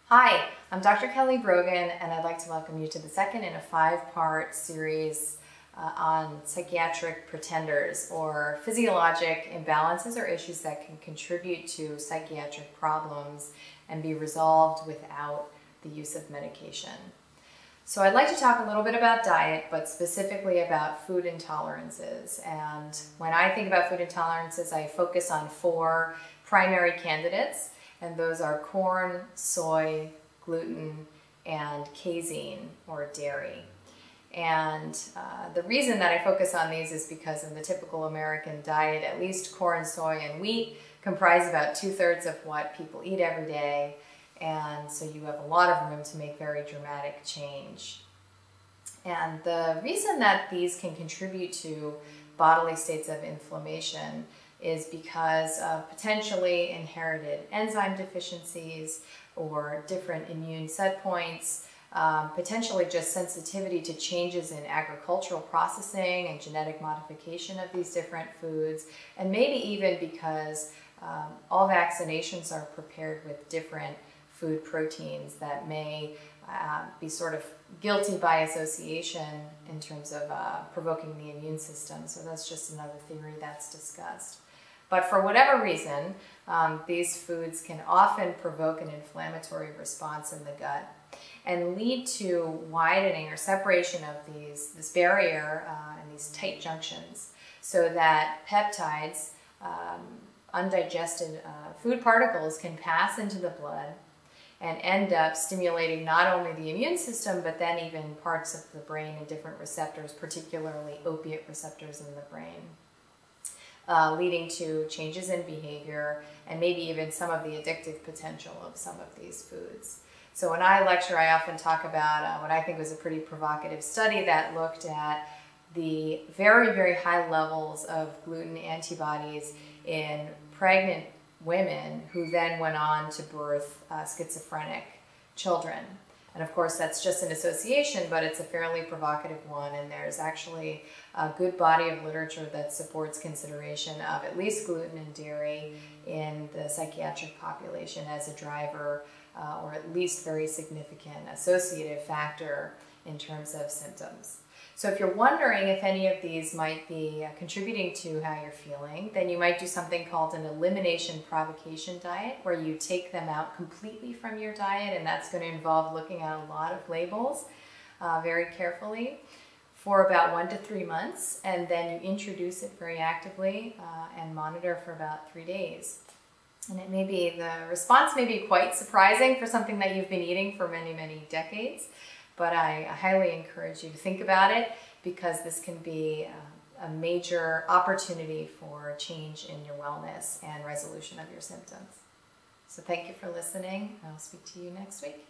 Hi, I'm Dr. Kelly Brogan, and I'd like to welcome you to the second in a 5-part series on psychiatric pretenders, or physiologic imbalances or issues that can contribute to psychiatric problems and be resolved without the use of medication. So I'd like to talk a little bit about diet, but specifically about food intolerances. And when I think about food intolerances, I focus on 4 primary candidates. And those are corn, soy, gluten, and casein, or dairy. And the reason that I focus on these is because in the typical American diet, at least corn, soy, and wheat comprise about 2/3 of what people eat every day. And so you have a lot of room to make very dramatic change. And the reason that these can contribute to bodily states of inflammation is because of potentially inherited enzyme deficiencies or different immune set points, potentially just sensitivity to changes in agricultural processing and genetic modification of these different foods, and maybe even because all vaccinations are prepared with different food proteins that may be sort of guilty by association in terms of provoking the immune system. So that's just another theory that's discussed. But for whatever reason, these foods can often provoke an inflammatory response in the gut and lead to widening or separation of this barrier and these tight junctions, so that peptides, undigested food particles, can pass into the blood and end up stimulating not only the immune system, but then even parts of the brain and different receptors, particularly opiate receptors in the brain. Leading to changes in behavior and maybe even some of the addictive potential of some of these foods. So when I lecture, I often talk about what I think was a pretty provocative study that looked at the very, very high levels of gluten antibodies in pregnant women who then went on to birth schizophrenic children. And of course, that's just an association, but it's a fairly provocative one, and there's actually a good body of literature that supports consideration of at least gluten and dairy in the psychiatric population as a driver, or at least very significant associative factor in terms of symptoms. So if you're wondering if any of these might be contributing to how you're feeling, then you might do something called an elimination provocation diet, where you take them out completely from your diet, and that's going to involve looking at a lot of labels very carefully for about 1 to 3 months, and then you introduce it very actively and monitor for about 3 days. And the response may be quite surprising for something that you've been eating for many, many decades. But I highly encourage you to think about it, because this can be a major opportunity for change in your wellness and resolution of your symptoms. So thank you for listening. I'll speak to you next week.